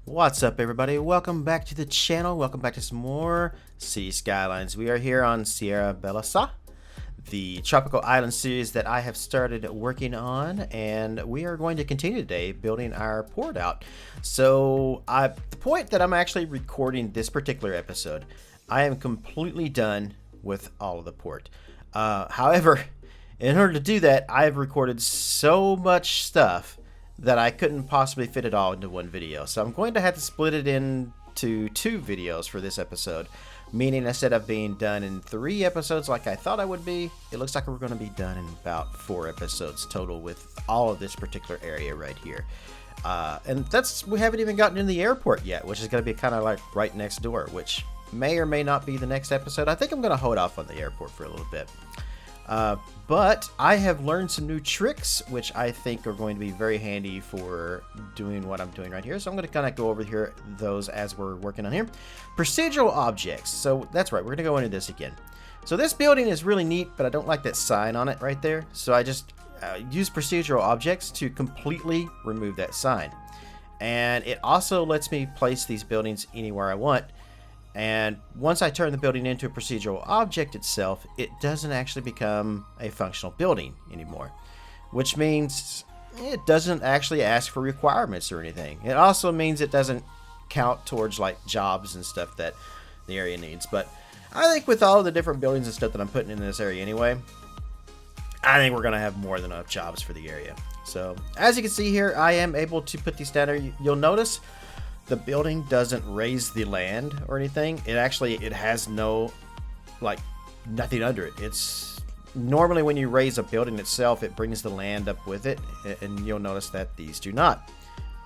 What's up, everybody? Welcome back to the channel. Welcome back to some more Cities Skylines. We are here on Sierra Belleza, the tropical island series that I have started working on, and we are going to continue today building our port out. So the point that I'm actually recording this particular episode, I am completely done with all of the port. However, in order to do that, I have recorded so much stuff that I couldn't possibly fit it all into one video. So I'm going to have to split it into two videos for this episode, meaning instead of being done in 3 episodes like I thought I would be, it looks like we're going to be done in about 4 episodes total with all of this particular area right here. And we haven't even gotten in the airport yet, which is going to be kind of like right next door, which may or may not be the next episode. I think I'm going to hold off on the airport for a little bit. But I have learned some new tricks, which I think are going to be very handy for doing what I'm doing right here. So I'm going to kind of go over here those as we're working on here. Procedural objects. So that's right, we're going to go into this again. So this building is really neat, but I don't like that sign on it right there. So I just use procedural objects to completely remove that sign. And it also lets me place these buildings anywhere I want. And once I turn the building into a procedural object itself, it doesn't actually become a functional building anymore, which means it doesn't actually ask for requirements or anything. It also means it doesn't count towards like jobs and stuff that the area needs. But I think with all the different buildings and stuff that I'm putting in this area anyway, I think we're going to have more than enough jobs for the area. So as you can see here, I am able to put these down there. You'll notice the building doesn't raise the land or anything. It has no, nothing under it. It's normally when you raise a building itself, it brings the land up with it, and you'll notice that these do not.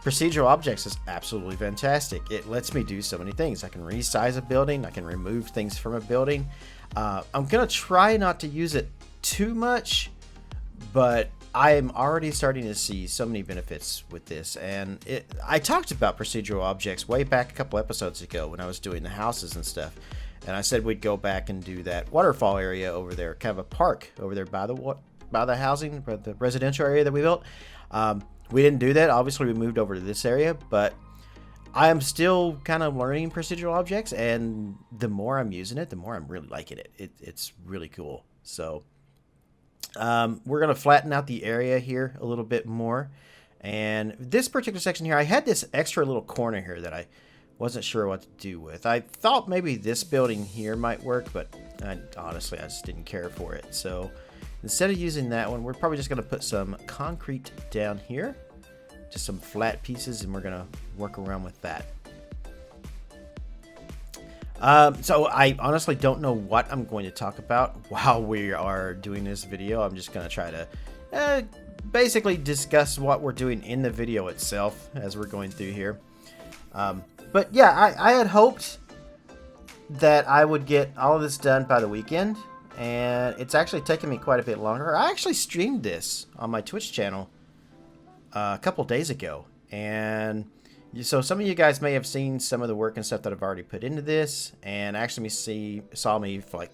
Procedural objects is absolutely fantastic. It lets me do so many things. I can resize a building. I can remove things from a building. I'm gonna try not to use it too much, but I am already starting to see so many benefits with this. And I talked about procedural objects way back a couple episodes ago when I was doing the houses and stuff. And I said we'd go back and do that waterfall area over there, kind of a park over there by the housing, by the residential area that we built. We didn't do that. Obviously, we moved over to this area, but I am still kind of learning procedural objects. And the more I'm using it, the more I'm really liking it. It's really cool. So we're going to flatten out the area here a little bit more. And this particular section here, I had this extra little corner here that I wasn't sure what to do with. I thought maybe this building here might work, but honestly, I just didn't care for it. So instead of using that one, we're probably just going to put some concrete down here, just some flat pieces, and we're going to work around with that. So I honestly don't know what I'm going to talk about while we are doing this video. I'm just going to try to basically discuss what we're doing in the video itself as we're going through here. But yeah, I had hoped that I would get all of this done by the weekend, and it's actually taken me quite a bit longer. I actually streamed this on my Twitch channel a couple days ago, and so some of you guys may have seen some of the work and stuff that I've already put into this, and actually saw me like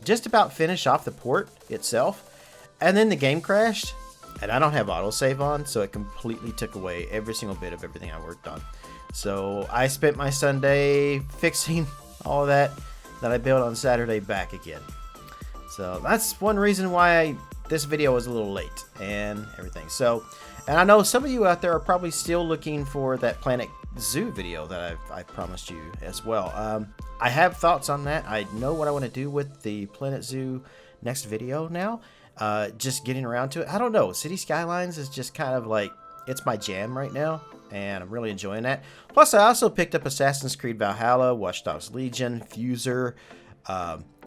just about finish off the port itself, and then the game crashed, and I don't have autosave on, so it completely took away every single bit of everything I worked on. So I spent my Sunday fixing all of that I built on Saturday back again. So that's one reason why this video was a little late and everything. So, and I know some of you out there are probably still looking for that Planet Zoo video that I promised you as well. I have thoughts on that. I know what I want to do with the Planet Zoo next video now. Just getting around to it. I don't know. City Skylines is just kind of like, it's my jam right now, and I'm really enjoying that. Plus, I also picked up Assassin's Creed Valhalla, Watch Dogs Legion, Fuser.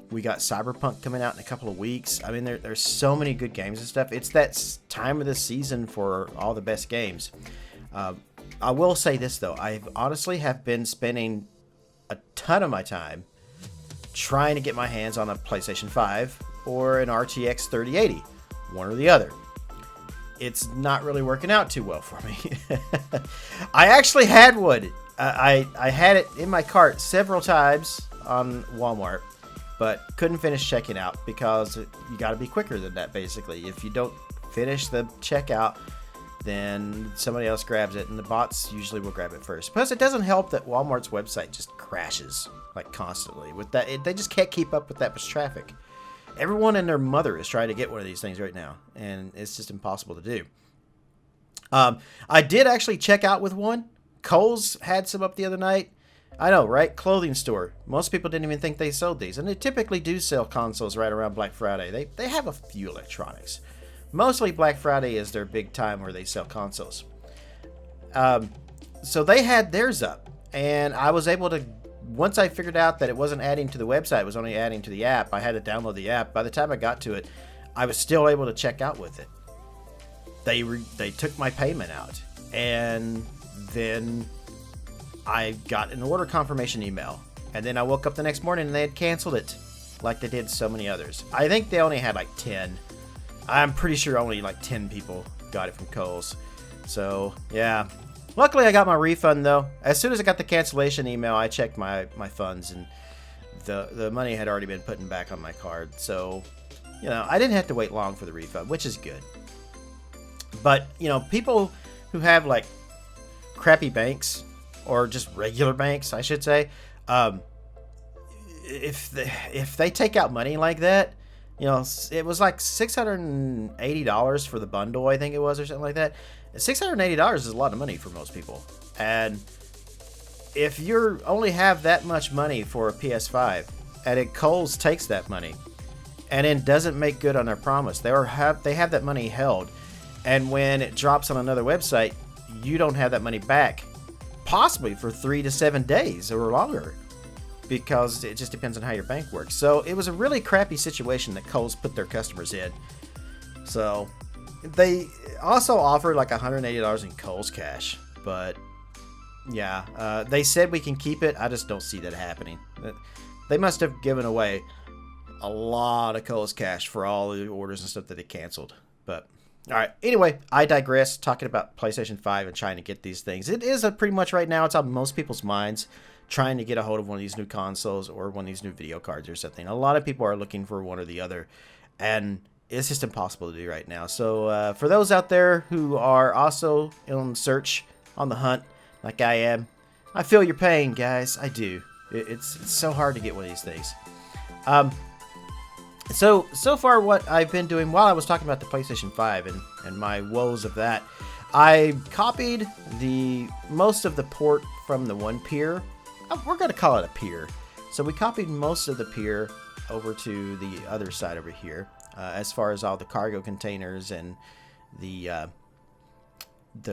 We got Cyberpunk coming out in a couple of weeks. I mean, there's so many good games and stuff. It's that time of the season for all the best games. I will say this, though. I honestly have been spending a ton of my time trying to get my hands on a PlayStation 5 or an RTX 3080, one or the other. It's not really working out too well for me. I actually had one. I had it in my cart several times on Walmart, but couldn't finish checking out because you got to be quicker than that, basically. If you don't finish the checkout, then somebody else grabs it, and the bots usually will grab it first. Plus, it doesn't help that Walmart's website just crashes like constantly. With that, they just can't keep up with that much traffic. Everyone and their mother is trying to get one of these things right now, and it's just impossible to do. I did actually check out with one. Kohl's had some up the other night. I know, right? Clothing store. Most people didn't even think they sold these, and they typically do sell consoles right around Black Friday. They have a few electronics. Mostly Black Friday is their big time where they sell consoles. So they had theirs up, and I was able to, once I figured out that it wasn't adding to the website, it was only adding to the app, I had to download the app. By the time I got to it, I was still able to check out with it. They took my payment out, and then I got an order confirmation email, and then I woke up the next morning and they had canceled it like they did so many others. I think they only had like 10. I'm pretty sure only like 10 people got it from Kohl's. So, yeah. Luckily, I got my refund, though. As soon as I got the cancellation email, I checked my funds, and the money had already been put back on my card. So, you know, I didn't have to wait long for the refund, which is good. But, you know, people who have, like, crappy banks, or just regular banks, I should say, if they take out money like that, you know, it was like $680 for the bundle, I think it was, or something like that. $680 is a lot of money for most people. And if you only have that much money for a PS5, and Kohl's takes that money, and then doesn't make good on their promise, they have that money held, and when it drops on another website, you don't have that money back, possibly for 3 to 7 days or longer, because it just depends on how your bank works. So it was a really crappy situation that Kohl's put their customers in. So they also offered like $180 in Kohl's cash, but yeah, they said we can keep it. I just don't see that happening. They must have given away a lot of Kohl's cash for all the orders and stuff that they canceled. But all right, anyway, I digress. Talking about PlayStation 5 and trying to get these things. It is pretty much right now, it's on most people's minds, trying to get a hold of one of these new consoles or one of these new video cards or something. A lot of people are looking for one or the other, and it's just impossible to do right now. So for those out there who are also in search, on the hunt, like I am, I feel your pain, guys. I do. It's so hard to get one of these things. So far what I've been doing while I was talking about the PlayStation 5 and my woes of that, I copied most of the port from the one Pier. We're going to call it a Pier. So we copied most of the Pier over to the other side over here, as far as all the cargo containers and the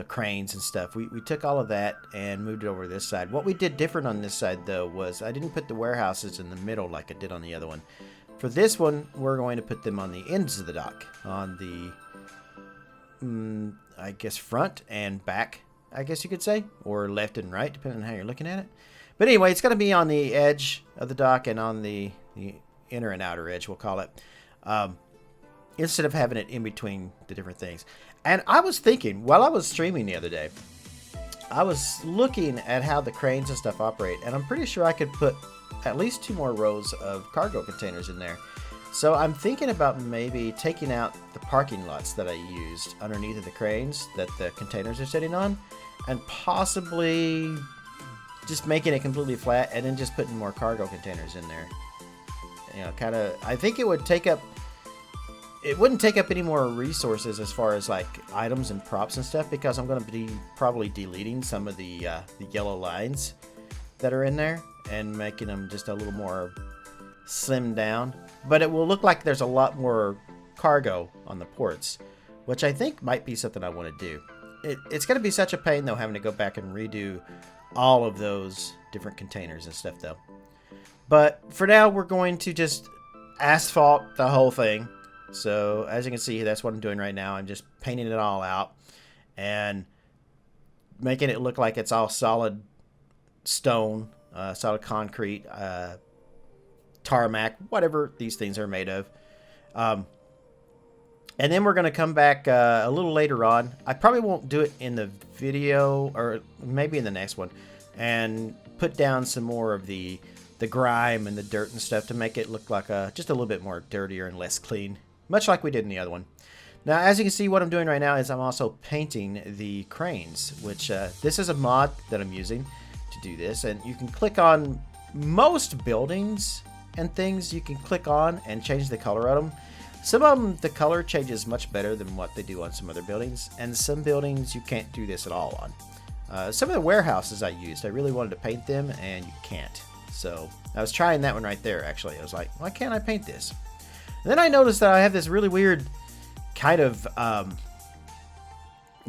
cranes and stuff. We took all of that and moved it over to this side. What we did different on this side, though, was I didn't put the warehouses in the middle like I did on the other one. For this one, we're going to put them on the ends of the dock, on the, I guess, front and back, I guess you could say, or left and right, depending on how you're looking at it. But anyway, it's going to be on the edge of the dock and on the inner and outer edge, we'll call it, instead of having it in between the different things. And I was thinking, while I was streaming the other day, I was looking at how the cranes and stuff operate, and I'm pretty sure I could put at least 2 more rows of cargo containers in there. So I'm thinking about maybe taking out the parking lots that I used underneath of the cranes that the containers are sitting on, and possibly just making it completely flat and then just putting more cargo containers in there. You know, kind of, I think it wouldn't take up any more resources as far as like items and props and stuff, because I'm going to be probably deleting some of the yellow lines that are in there and making them just a little more slimmed down. But it will look like there's a lot more cargo on the ports, which I think might be something I want to do. It's going to be such a pain, though, having to go back and redo all of those different containers and stuff, though. But for now, we're going to just asphalt the whole thing. So as you can see, that's what I'm doing right now. I'm just painting it all out and making it look like it's all solid stone, solid concrete, tarmac, whatever these things are made of. And then we're going to come back a little later on. I probably won't do it in the video, or maybe in the next one, and put down some more of the grime and the dirt and stuff to make it look like just a little bit more dirtier and less clean, much like we did in the other one. Now, as you can see, what I'm doing right now is I'm also painting the cranes, which this is a mod that I'm using to do this. And you can click on most buildings and things you can click on and change the color of them. Some of them, the color changes much better than what they do on some other buildings. And some buildings, you can't do this at all on. Some of the warehouses I used, I really wanted to paint them, and you can't. So I was trying that one right there, actually. I was like, why can't I paint this? And then I noticed that I have this really weird kind of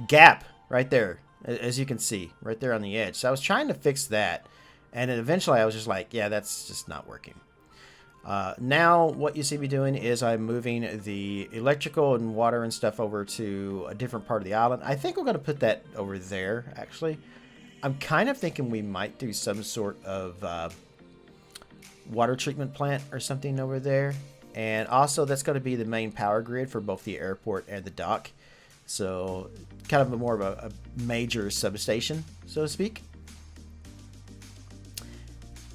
gap right there, as you can see right there on the edge. So I was trying to fix that, and then eventually I was just like, yeah, that's just not working. Now what you see me doing is I'm moving the electrical and water and stuff over to a different part of the island. I think we're going to put that over there, actually. I'm kind of thinking we might do some sort of water treatment plant or something over there. And also, that's going to be the main power grid for both the airport and the dock. So, kind of more of a major substation, so to speak.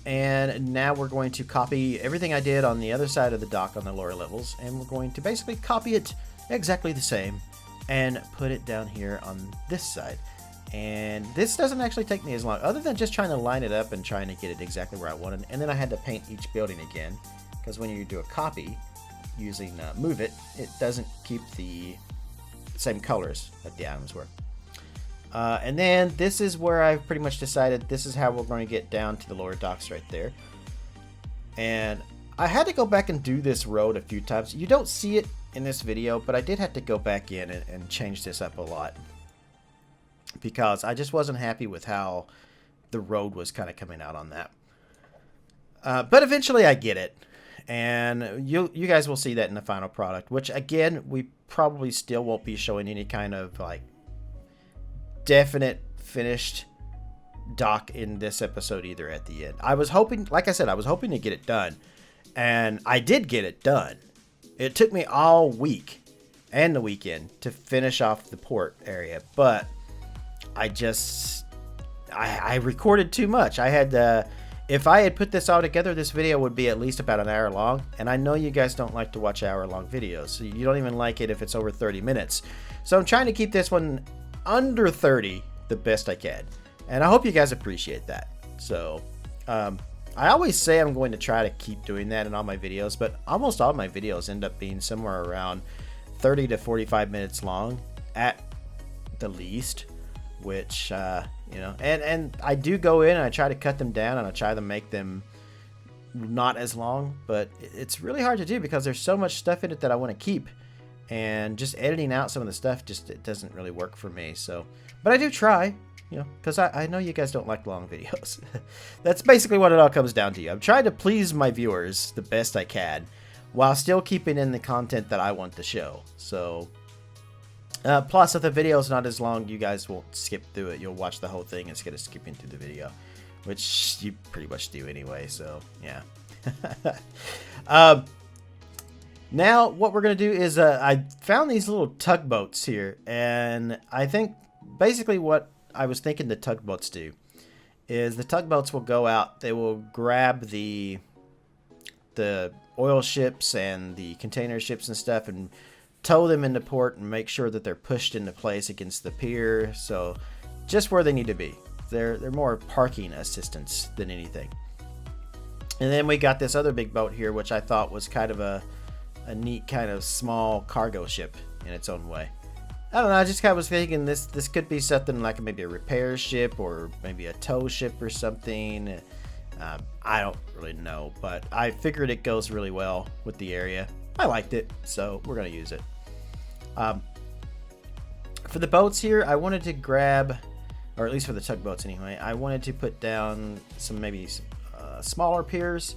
And now we're going to copy everything I did on the other side of the dock on the lower levels. And we're going to basically copy it exactly the same and put it down here on this side. And this doesn't actually take me as long, other than just trying to line it up and trying to get it exactly where I wanted. And then I had to paint each building again. Because when you do a copy using Move It, it doesn't keep the same colors that the items were. And then this is where I've pretty much decided this is how we're going to get down to the lower docks right there. And I had to go back and do this road a few times. You don't see it in this video, but I did have to go back in and change this up a lot. Because I just wasn't happy with how the road was kind of coming out on that. But eventually I get it. And you guys will see that in the final product, which again, we probably still won't be showing any kind of like definite finished dock in this episode either at the end. I was hoping, like I said, I was hoping to get it done, and I did get it done. It took me all week and the weekend to finish off the port area, but I recorded too much. I had if I had put this all together, this video would be at least about an hour long. And I know you guys don't like to watch hour-long videos. So you don't even like it if it's over 30 minutes. So I'm trying to keep this one under 30 the best I can. And I hope you guys appreciate that. So I always say I'm going to try to keep doing that in all my videos. But almost all my videos end up being somewhere around 30 to 45 minutes long at the least. Which, you know, and I do go in and I try to cut them down and I try to make them not as long, but it's really hard to do because there's so much stuff in it that I want to keep, and just editing out some of the stuff it doesn't really work for me. So, but I do try, you know, because I know you guys don't like long videos. That's basically what it all comes down to. I'm trying to please my viewers the best I can while still keeping in the content that I want to show. So, plus, if the video is not as long, you guys won't skip through it. You'll watch the whole thing instead of skipping through the video, which you pretty much do anyway, so yeah. Now, what we're going to do is I found these little tugboats here, and I think basically what I was thinking the tugboats do is the tugboats will go out, they will grab the oil ships and the container ships and stuff and tow them into port and make sure that they're pushed into place against the pier. So just where they need to be. They're more parking assistance than anything. And then we got this other big boat here, which I thought was kind of a neat kind of small cargo ship in its own way. I don't know, I just kind of was thinking this could be something like maybe a repair ship or maybe a tow ship or something. I don't really know, but I figured it goes really well with the area. I liked it, so we're going to use it. For the boats here, I wanted to grab, or at least for the tugboats anyway, I wanted to put down some maybe smaller piers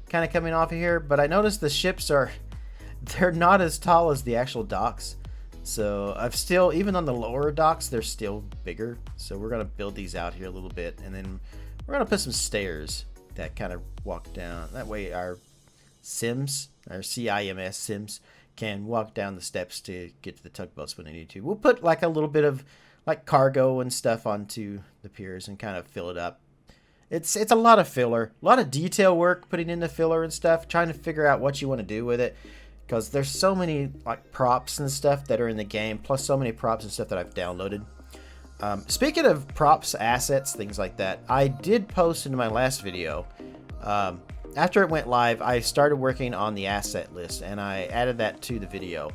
kind of coming off of here, but I noticed the ships they're not as tall as the actual docks. So I've still, even on the lower docks, they're still bigger. So we're going to build these out here a little bit, and then we're going to put some stairs that kind of walk down. That way our Sims, our CIMS Sims, can walk down the steps to get to the tugboats when they need to. We'll put like a little bit of like cargo and stuff onto the piers and kind of fill it up. It's a lot of filler, a lot of detail work putting in the filler and stuff, trying to figure out what you want to do with it. because there's so many like props and stuff that are in the game, plus so many props and stuff that I've downloaded. Speaking of props, assets, things like that, I did post into my last video. After it went live, I started working on the asset list, and I added that to the video.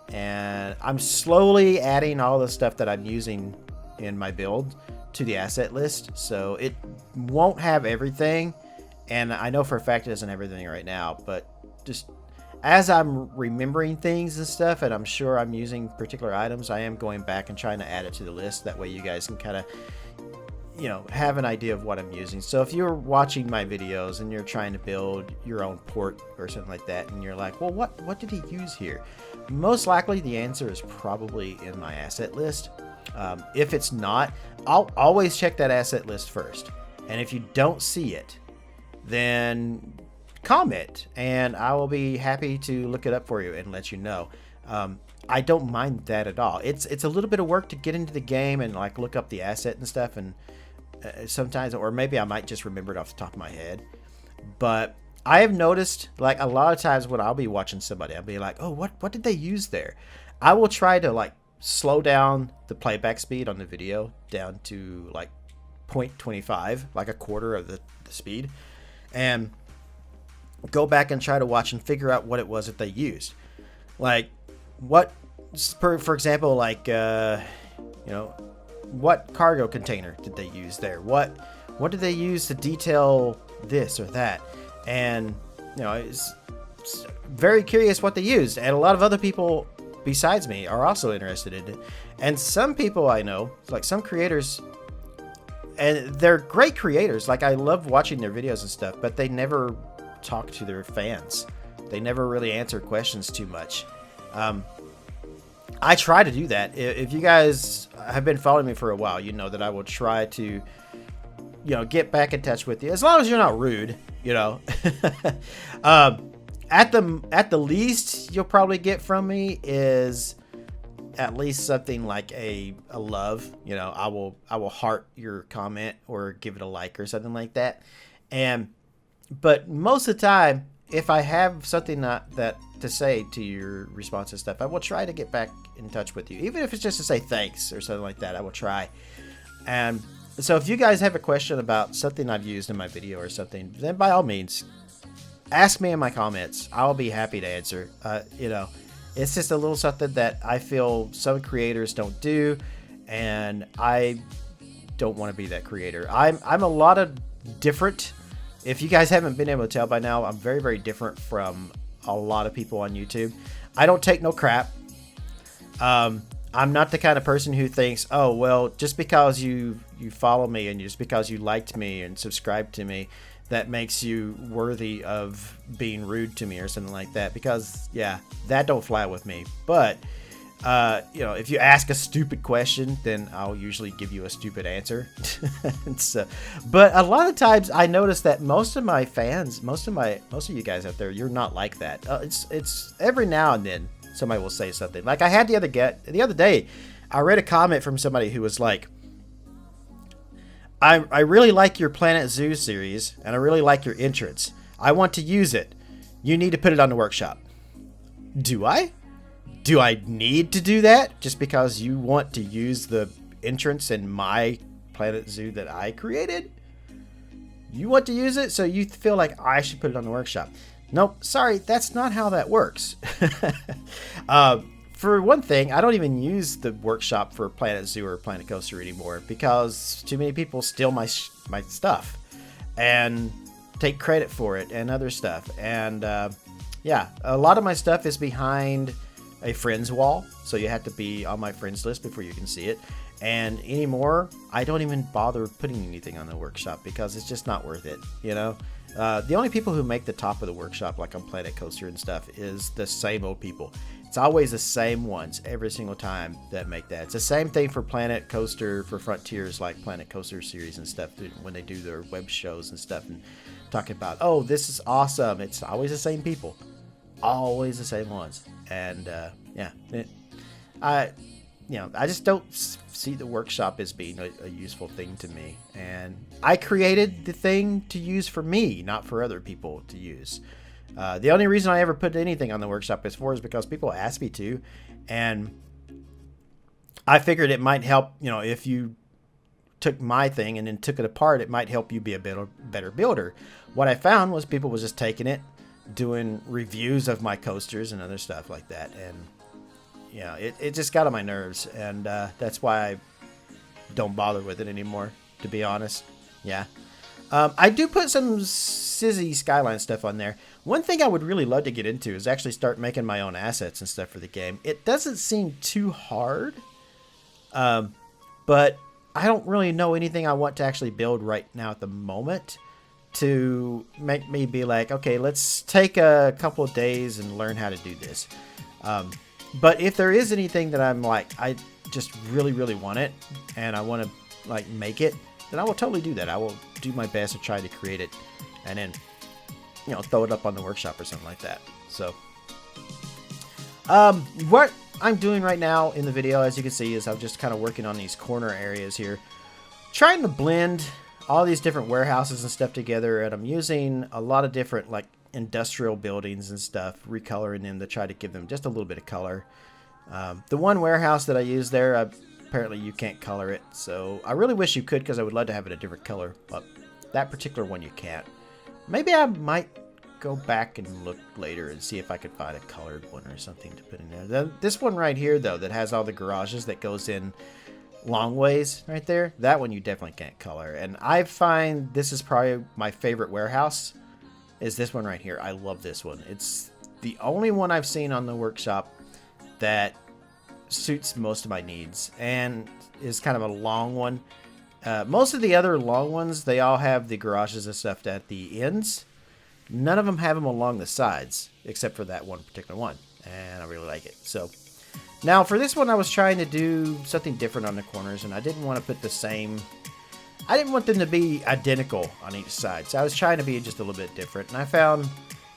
And I'm slowly adding all the stuff that I'm using in my build to the asset list, so it won't have everything. And I know for a fact it doesn't have everything right now, but just as I'm remembering things and stuff, and I'm sure I'm using particular items, I am going back and trying to add it to the list. That way you guys can kind of, you know, have an idea of what I'm using. So if you're watching my videos and you're trying to build your own port or something like that, and you're like, well, what did he use here? Most likely the answer is probably in my asset list. If it's not, I'll always check that asset list first. And if you don't see it, then comment, and I will be happy to look it up for you and let you know. I don't mind that at all. It's a little bit of work to get into the game and like look up the asset and stuff, and sometimes, or maybe I might just remember it off the top of my head. But I have noticed, like, a lot of times when I'll be watching somebody, I'll be like, oh, what did they use there? I will try to like slow down the playback speed on the video down to like 0.25, like a quarter of the speed, and go back and try to watch and figure out what it was that they used. Like, what, for example, like, you know, what cargo container did they use there? What did they use to detail this or that? And, you know, it's very curious what they used. And a lot of other people besides me are also interested in it. And some people I know, like some creators, and they're great creators. Like, I love watching their videos and stuff, but they never talk to their fans. They never really answer questions too much. I try to do that. If you guys have been following me for a while, you know that I will try to, you know, get back in touch with you, as long as you're not rude, you know. At the least you'll probably get from me is at least something like a love. You know, I will heart your comment or give it a like or something like that. But most of the time, if I have something that to say to your response and stuff, I will try to get back in touch with you. Even if it's just to say thanks or something like that, I will try. And so if you guys have a question about something I've used in my video or something, then by all means, ask me in my comments. I'll be happy to answer. You know, it's just a little something that I feel some creators don't do, and I don't want to be that creator. I'm a lot of different. If you guys haven't been able to tell by now, I'm very, very different from a lot of people on YouTube. I don't take no crap. I'm not the kind of person who thinks, oh, well, just because you follow me and just because you liked me and subscribed to me, that makes you worthy of being rude to me or something like that. Because, yeah, that don't fly with me. But, you know, if you ask a stupid question, then I'll usually give you a stupid answer. So, but a lot of times I notice that most of my fans, most of you guys out there, you're not like that. It's every now and then somebody will say something. Like I had the other day, I read a comment from somebody who was like, I really like your Planet Zoo series, and I really like your entrance. I want to use it. You need to put it on the workshop. Do I? Do I need to do that just because you want to use the entrance in my Planet Zoo that I created? You want to use it, so you feel like I should put it on the workshop. Nope, sorry, that's not how that works. For one thing, I don't even use the workshop for Planet Zoo or Planet Coaster anymore because too many people steal my stuff and take credit for it and other stuff. And yeah, a lot of my stuff is behind a friends wall, so you have to be on my friends list before you can see it. And anymore, I don't even bother putting anything on the workshop because it's just not worth it, you know. The only people who make the top of the workshop, like on Planet Coaster and stuff, is the same old people. It's always the same ones every single time that make that. It's the same thing for Planet Coaster, for Frontiers, like Planet Coaster series and stuff, when they do their web shows and stuff and talking about, oh, this is awesome. It's always the same people, always the same ones. And yeah, I just don't see the workshop as being a useful thing to me. And I created the thing to use for me, not for other people to use. The only reason I ever put anything on the workshop is because people asked me to, and I figured it might help, you know, if you took my thing and then took it apart, it might help you be a better builder. What I found was people was just taking it, doing reviews of my coasters and other stuff like that, and you know, it just got on my nerves, and that's why I don't bother with it anymore, to be honest. Yeah. I do put some Cities Skylines stuff on there. One thing I would really love to get into is actually start making my own assets and stuff for the game. It doesn't seem too hard, but I don't really know anything I want to actually build right now at the moment to make me be like, okay, let's take a couple of days and learn how to do this. But if there is anything that I'm like, I just really, really want it, and I want to like make it, then I will totally do that. I will do my best to try to create it, and then, you know, throw it up on the workshop or something like that. So, what I'm doing right now in the video, as you can see, is I'm just kind of working on these corner areas here, trying to blend all these different warehouses and stuff together, and I'm using a lot of different like industrial buildings and stuff, recoloring them to try to give them just a little bit of color. The one warehouse that I use there, apparently you can't color it, so I really wish you could, because I would love to have it a different color, but that particular one you can't. Maybe I might go back and look later and see if I could find a colored one or something to put in there. This one right here, though, that has all the garages that goes in long ways right there, that one you definitely can't color. And I find this is probably my favorite warehouse, is this one right here. I love this one. It's the only one I've seen on the workshop that suits most of my needs and is kind of a long one. Most of the other long ones, they all have the garages and stuff at the ends. None of them have them along the sides, except for that one particular one, and I really like it. So now for this one, I was trying to do something different on the corners, and I didn't want to put the same, I didn't want them to be identical on each side, so I was trying to be just a little bit different, and I found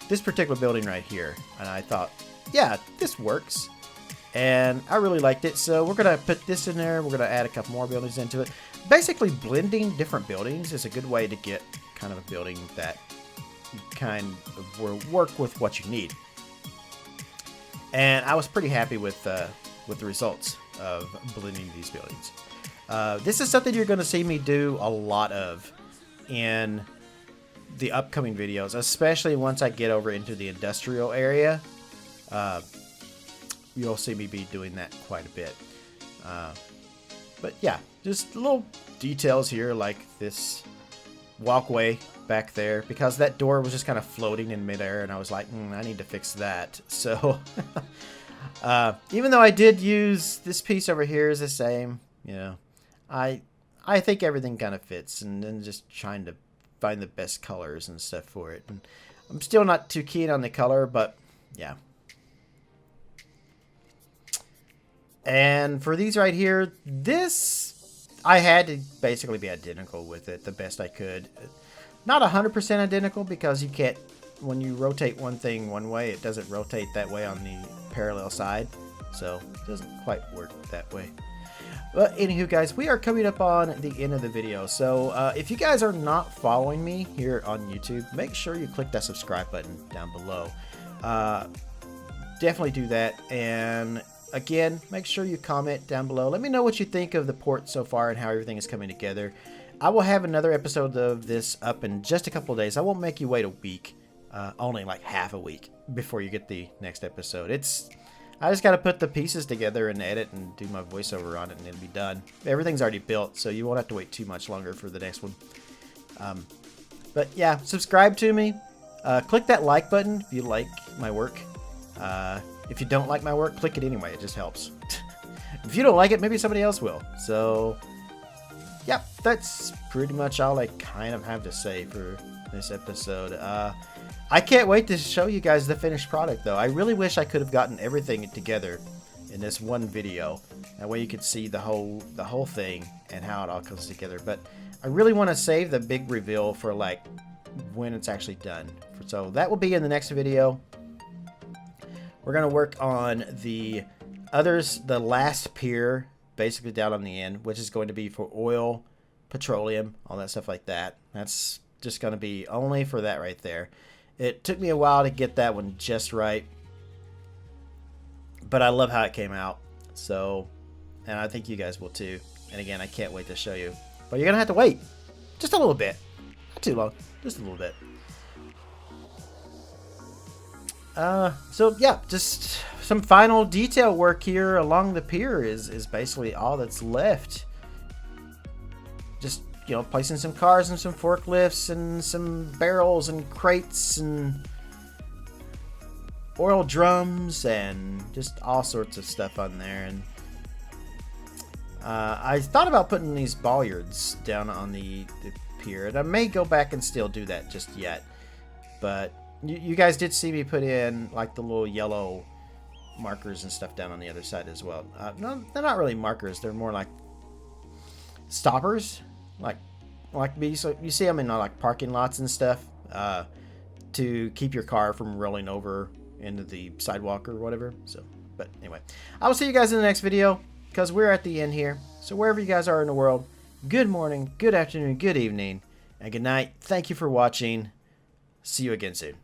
this particular building right here, and I thought, yeah, this works. And I really liked it, so we're going to put this in there. We're going to add a couple more buildings into it. Basically, blending different buildings is a good way to get kind of a building that kind of will work with what you need. And I was pretty happy with the results of blending these buildings. This is something you're going to see me do a lot of in the upcoming videos, especially once I get over into the industrial area. You'll see me be doing that quite a bit. But yeah, just little details here, like this walkway back there, because that door was just kind of floating in midair, and I was like, I need to fix that. So even though I did use this piece over here is the same, you know, I think everything kind of fits, and then just trying to find the best colors and stuff for it. And I'm still not too keen on the color, but yeah. And for these right here, this, I had to basically be identical with it the best I could. Not 100% identical, because you can't, when you rotate one thing one way, it doesn't rotate that way on the parallel side. So it doesn't quite work that way. But anywho, guys, we are coming up on the end of the video. So if you guys are not following me here on YouTube, make sure you click that subscribe button down below. Definitely do that. And again, make sure you comment down below. Let me know what you think of the port so far and how everything is coming together. I will have another episode of this up in just a couple of days. I won't make you wait a week, only like half a week before you get the next episode. I just got to put the pieces together and edit and do my voiceover on it, and it'll be done. Everything's already built, so you won't have to wait too much longer for the next one. But yeah, subscribe to me. Click that like button if you like my work. If you don't like my work, click it anyway. It just helps. If you don't like it, maybe somebody else will. So, yeah, that's pretty much all I kind of have to say for this episode. I can't wait to show you guys the finished product, though. I really wish I could have gotten everything together in this one video. That way you could see the whole thing and how it all comes together. But I really want to save the big reveal for like when it's actually done. So that will be in the next video. We're going to work on the last pier, basically down on the end, which is going to be for oil, petroleum, all that stuff like that. That's just going to be only for that right there. It took me a while to get that one just right, but I love how it came out. So, and I think you guys will too. And again, I can't wait to show you. But you're gonna have to wait just a little bit, not too long, just a little bit. So yeah, just some final detail work here along the pier is basically all that's left. Just, you know, placing some cars and some forklifts and some barrels and crates and oil drums and just all sorts of stuff on there. And I thought about putting these bollards down on the pier, and I may go back and still do that just yet. But you guys did see me put in like the little yellow markers and stuff down on the other side as well. No, they're not really markers. They're more like stoppers, like so you see them in like parking lots and stuff, to keep your car from rolling over into the sidewalk or whatever. So, but anyway, I will see you guys in the next video, because we're at the end here. So wherever you guys are in the world, good morning, good afternoon, good evening, and good night. Thank you for watching. See you again soon.